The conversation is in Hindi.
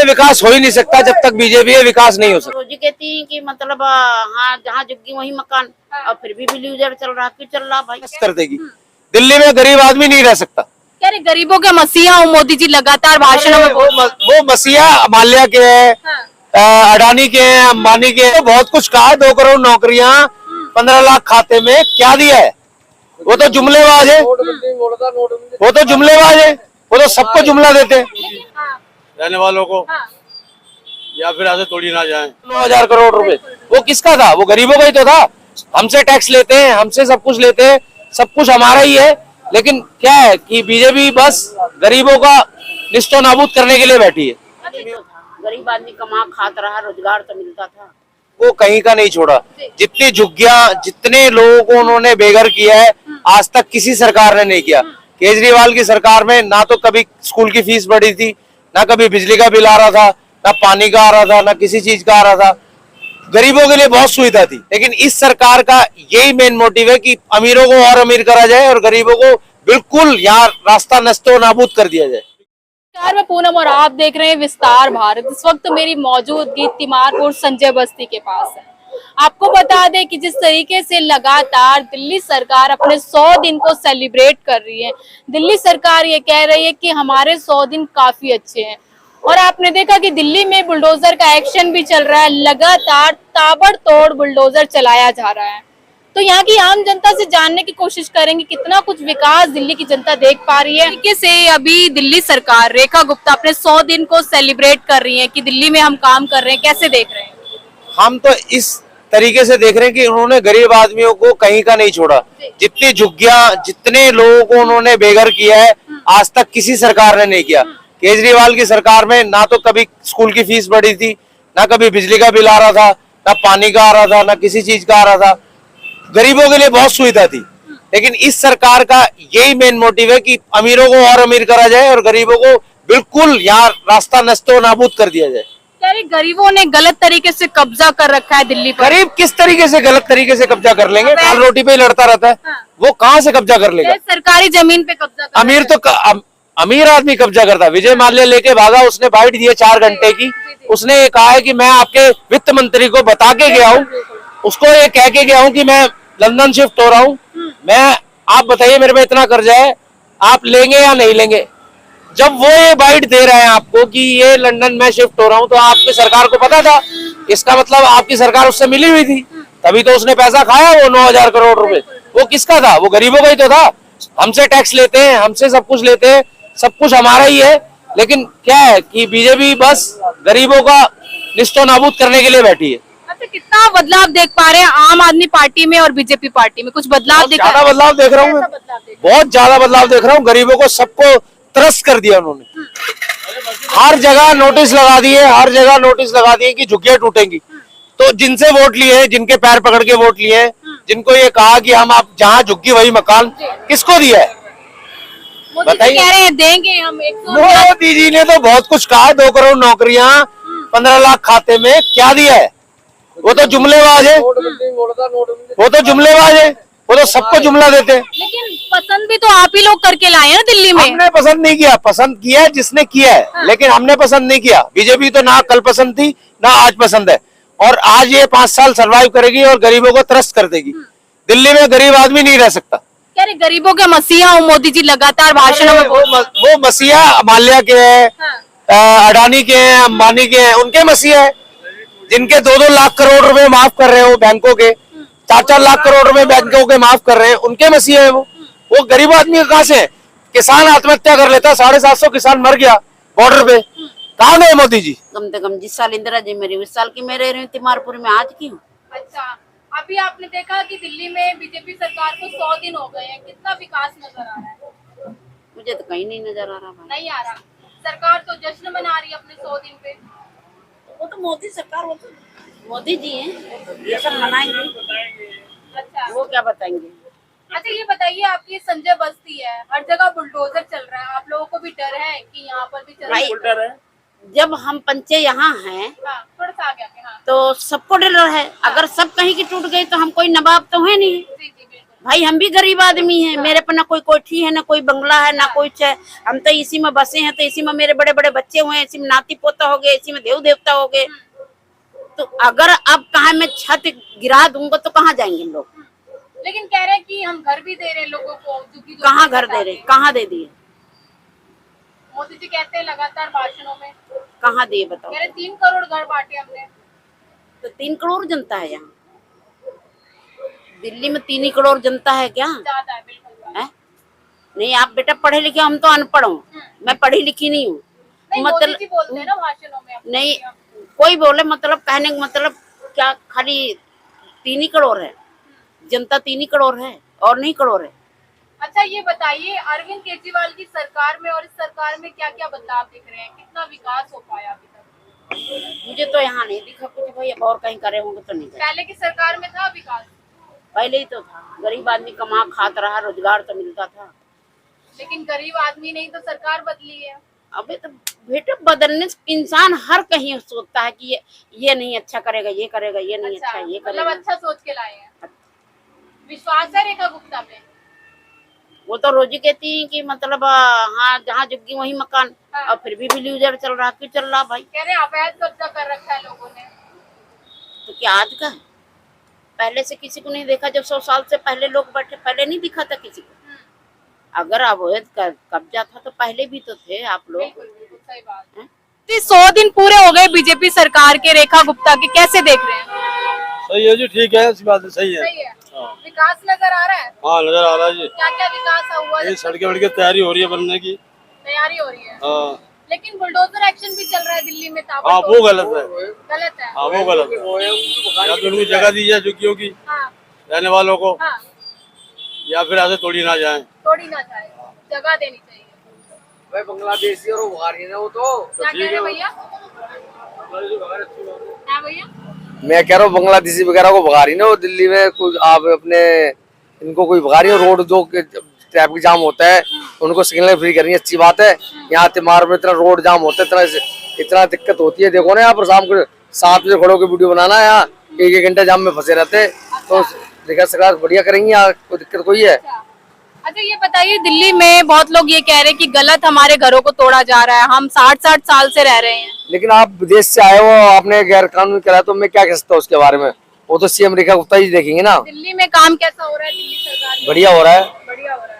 में विकास हो ही नहीं सकता जब तक बीजेपी है, विकास नहीं हो सकता। रोजी कहती है कि मतलब हाँ जहाँ झुग्गी वही मकान, और फिर भी बिल्डोजर चल रहा, क्यों चल रहा भाई? कर देगी। दिल्ली में गरीब आदमी नहीं रह सकता। कह रहे गरीबों के मसीहा हूँ, मोदी जी लगातार भाषणों में वो मसीहा माल्या के हैं, अडानी के हैं, अंबानी के हैं, बहुत कुछ कहा। 2 करोड़ नौकरियां, 15 लाख खाते में, क्या दिया है? वो तो जुमलेबाज है, वो तो जुमलेबाज है, वो तो सबको जुमला देते हैं। रहने वालों को या फिर ऐसे तोड़ी ना जाए। 9,000 करोड़ रुपए वो किसका था? वो गरीबों का ही तो था। हमसे टैक्स लेते हैं, हमसे सब कुछ लेते हैं, सब कुछ हमारा ही है। लेकिन क्या है कि बीजेपी बस गरीबों का निस्तो नाबूद करने के लिए बैठी है। गरीब आदमी कमा खात रहा, रोजगार तो मिलता था, वो कहीं का नहीं छोड़ा। जितनी झुग्गियां, जितने लोगों को उन्होंने बेघर किया है, आज तक किसी सरकार ने नहीं किया। केजरीवाल की सरकार में ना तो कभी स्कूल की फीस बढ़ी थी, ना कभी बिजली का बिल आ रहा था, ना पानी का आ रहा था, ना किसी चीज का आ रहा था। गरीबों के लिए बहुत सुविधा थी। लेकिन इस सरकार का यही मेन मोटिव है कि अमीरों को और अमीर करा जाए और गरीबों को बिल्कुल यहाँ रास्ता नस्तो नाबूद कर दिया जाए। नमस्कार, मैं पूनम और आप देख रहे हैं विस्तार भारत। इस वक्त मेरी मौजूदगी तिमारपुर संजय बस्ती के पास है। आपको बता दें कि जिस तरीके से लगातार दिल्ली सरकार अपने 100 दिन को सेलिब्रेट कर रही है, दिल्ली सरकार ये कह रही है कि हमारे 100 दिन काफी अच्छे हैं। और आपने देखा कि दिल्ली में बुलडोजर का एक्शन भी चल रहा है, लगातार ताबड़तोड़ बुलडोजर चलाया जा रहा है। तो यहाँ की आम जनता से जानने की कोशिश करेंगे कितना कुछ विकास दिल्ली की जनता देख पा रही है। तरीके से अभी दिल्ली सरकार, रेखा गुप्ता अपने 100 दिन को सेलिब्रेट कर रही है कि दिल्ली में हम काम कर रहे हैं, कैसे देख रहे हैं? हम तो इस तरीके से देख रहे हैं कि उन्होंने गरीब आदमियों को कहीं का नहीं छोड़ा। जितनी झुग्गियां, जितने लोगों को उन्होंने बेघर किया है, आज तक किसी सरकार ने नहीं किया। केजरीवाल की सरकार में ना तो कभी स्कूल की फीस बढ़ी थी, ना कभी बिजली का बिल आ रहा था, ना पानी का आ रहा था, ना किसी चीज का आ रहा था। गरीबों के लिए बहुत सुविधा थी। लेकिन इस सरकार का यही मेन मोटिव है कि अमीरों को और अमीर करा जाए और गरीबों को बिल्कुल यहाँ रास्ता नस्तो नाबूद कर दिया जाए। गरीबों ने गलत तरीके से कब्जा कर रखा है दिल्ली पर। गरीब किस तरीके से गलत तरीके से कब्जा कर लेंगे? दाल रोटी पे ही लड़ता रहता है। वो कहाँ से कब्जा कर लेगा? सरकारी जमीन पे कब्जा कर अमीर तो अमीर आदमी कब्जा करता है। विजय माल्या लेके भागा, उसने बाइट दी है 4 घंटे की। उसने ये कहा है कि मैं आपके वित्त मंत्री को बता के गया हूँ, उसको ये कह के गया हूँ कि मैं लंदन शिफ्ट हो रहा हूँ, मैं, आप बताइए मेरे पे इतना कर्जा है, आप लेंगे या नहीं लेंगे? जब वो ये बाइट दे रहे हैं आपको कि ये लंदन में शिफ्ट हो रहा हूँ, तो आपकी सरकार को पता था। इसका मतलब आपकी सरकार उससे मिली हुई थी, तभी तो उसने पैसा खाया वो 9,000 करोड़ रुपए। वो किसका था? वो गरीबों का ही तो था। हमसे टैक्स लेते हैं, हमसे सब कुछ लेते हैं, सब कुछ हमारा ही है। लेकिन क्या है कि बीजेपी बस गरीबों का निस्तो नाबूद करने के लिए बैठी है। अच्छा, कितना बदलाव देख पा रहे हैं आम आदमी पार्टी में और बीजेपी पार्टी में? कुछ बदलाव दिख रहा है? ज्यादा बदलाव देख रहा हूँ मैं, बहुत ज्यादा बदलाव देख रहा हूँ। गरीबों को सबको त्रस्त कर दिया उन्होंने। हर जगह नोटिस लगा दिए, हर जगह नोटिस लगा दिए कि झुग्गियां टूटेंगी। तो जिनसे वोट लिए, जिनके पैर पकड़ के वोट लिए, जिनको ये कहा कि हम आप जहाँ झुग्गी वही मकान, किसको दिया है बताइए? कह रहे हैं देंगे हम। मोदी जी ने तो बहुत कुछ कहा। 2 करोड़ नौकरियां, 15 लाख खाते में, क्या दिया है? वो तो जुमलेबाज है, वो तो जुमलेबाज है, वो तो सबको जुमला देते हैं। लेकिन पसंद भी तो आप ही लोग करके लाए हैं ना दिल्ली में। हमने पसंद नहीं किया, पसंद किया है जिसने किया है। हाँ। लेकिन हमने पसंद नहीं किया। बीजेपी तो ना कल पसंद थी, ना आज पसंद है। और आज ये 5 साल सरवाइव करेगी और गरीबों को त्रस्त कर देगी। दिल्ली में गरीब आदमी नहीं रह सकता। कह रहे गरीबों के मसीहा हूँ, मोदी जी लगातार भाषणों में वो मसीहा माल्या के हैं, अडानी के हैं, अंबानी के हैं, उनके मसीहा है। जिनके 2-2 लाख करोड़ रुपए माफ कर रहे हो बैंकों के, 4-4 लाख करोड़ रुपए बैंकों के माफ कर रहे हैं, उनके मसीहा है वो गरीब आदमी कहाँ से है? किसान आत्महत्या कर लेता, 750 किसान मर गया बॉर्डर पे। कहाँ गए मोदी जी? कम से कम जिस साल इंदिरा जी मेरी, उस साल की मैं रह रही हूँ तिमारपुर में, आज की हूँ। अच्छा, अभी आपने देखा कि दिल्ली में बीजेपी सरकार को 100 दिन हो गए हैं, कितना विकास नजर आ रहा है? मुझे तो कहीं नहीं नजर आ रहा भाई। नहीं आ रहा। सरकार तो जश्न मना रही है अपने 100 दिन पे। वो तो मोदी सरकार, वो तो मोदी जी हैं, ये सब मनाएंगे। अच्छा, वो क्या बताएंगे? अच्छा ये बताइए, आपकी संजय बस्ती है, हर जगह बुलडोजर चल रहा है, आप लोगों को भी डर है कि यहाँ पर भी चल रहा है? जब हम पंचे यहाँ हैं, हाँ, थोड़ा सा आगे आके, हाँ। तो सबको डर है। अगर सब कहीं की टूट गई तो हम कोई नवाब तो है नहीं। जी जी बिल्कुल। भाई हम भी गरीब आदमी हैं, मेरे पर ना कोई कोठी है, ना कोई बंगला है, ना कुछ है। हम तो इसी में बसे हैं, तो इसी में मेरे बड़े बड़े बच्चे हुए हैं, इसी में नाती पोता हो गए, इसी में देव देवता हो गए। तो अगर अब कहा मैं छत गिरा दूंगा तो कहाँ जाएंगे लोग? लेकिन कह रहे हैं कि हम घर भी दे रहे हैं लोगों को, क्योंकि कहाँ घर दे रहे, कहाँ दे दिए? मोदी जी कहते हैं लगातार भाषणों में, कहाँ दिए बताओ? कह रहे 3 करोड़ घर बांटे हमने। तो 3 करोड़ जनता है यहाँ, दिल्ली में 3 ही करोड़ जनता है क्या? ज्यादा है, बिल्कुल है? नहीं, आप बेटा पढ़े लिखे, हम तो अनपढ़ हूँ, मैं पढ़ी लिखी नहीं हूँ। नहीं, मोदी जी बोलते हैं ना भाषणों में अपने। नहीं, कोई बोले मतलब कहने का मतलब क्या, खाली 3 ही करोड़ है जनता, 3 ही करोड़ है और नहीं करोड़ है। अच्छा ये बताइए, अरविंद केजरीवाल की सरकार में और इस सरकार में क्या क्या बदलाव दिख रहे हैं, कितना विकास हो पाया अभी तक? मुझे तो यहाँ नहीं दिखा कुछ भाई, अब और कहीं करे होंगे तो नहीं करे। पहले की सरकार में था विकास? पहले ही तो था, गरीब आदमी कमा खात रहा, रोजगार तो मिलता था। लेकिन गरीब आदमी नहीं तो सरकार बदली है। अबे तो बेटा बदलने से इंसान हर कहीं सोचता है कि ये नहीं अच्छा करेगा, ये करेगा, ये नहीं अच्छा ये मतलब करेगा। अच्छा सोच के लाए हैं। विश्वास है रेखा गुप्ता पे? वो तो रोजी कहती है कि मतलब हाँ जहाँ झुग्गी वही मकान, हाँ। और फिर भी बिल्डर चल रहा, क्यों चल रहा भाई? कह रहे हैं अवैध कब्जा कर रखा है लोगों ने। तो क्या आज का है? पहले से किसी को नहीं देखा? जब 100 साल से पहले लोग बैठे, पहले नहीं दिखा था किसी को? अगर अवैध कब्जा था तो पहले भी तो थे आप लोग। बिल्कुल बिल्कुल सही बात हैं? 100 दिन पूरे हो गए बीजेपी सरकार के, रेखा गुप्ता के, कैसे देख रहे हैं? सही है जी, ठीक है, इस बात सही है। सही है। हाँ। विकास नजर आ रहा है? हाँ नजर आ रहा है जी, क्या क्या विकास हुआ? ये सड़कें वड़कें तैयारी हो रही है बनने की। तैयारी हो रही है। हाँ लेकिन बुलडोजर एक्शन भी चल रहा है दिल्ली में, हाँ, ताबड़तोड़। वो गलत है। गलत है। हाँ वो गलत है, या तो उनको जगह दी जाए झुग्गियों की हाँ रहने वालों को, हाँ, या फिर ऐसे तोड़ी ना जाए। तोड़ी ना जाए, जगह देनी चाहिए। भाई बांग्लादेशी और उगारी है वो तो। क्या कह रहे हैं भैया? हाँ भैया, मैं कह रहा हूँ बांग्लादेशी वगैरह को भगा रही ना वो दिल्ली में, कुछ आप अपने इनको कोई भगा रही है। रोड जो ट्रैफिक जाम होता है उनको सिग्नल फ्री करनी अच्छी बात है। यहाँ तिमार में इतना रोड जाम होता है, इतना दिक्कत होती है। देखो ना यहाँ पर शाम को 7 बजे खड़ो के वीडियो बनाना है, यहाँ 1-1 घंटे जाम में फंसे रहते। तो देखा सरकार बढ़िया करेंगी, यहाँ कोई दिक्कत कोई है? अच्छा ये बताइए, दिल्ली में बहुत लोग ये कह रहे हैं कि गलत हमारे घरों को तोड़ा जा रहा है, हम 60-60 साल से रह रहे हैं। लेकिन आप विदेश से आए हो, आपने गैर कानूनी करा, तो मैं क्या कह सकता हूँ उसके बारे में? वो तो सीएम रेखा गुप्ता जी देखेंगे ना। दिल्ली में काम कैसा हो रहा है दिल्ली सरकार में? बढ़िया हो रहा है। बढ़िया हो रहा है।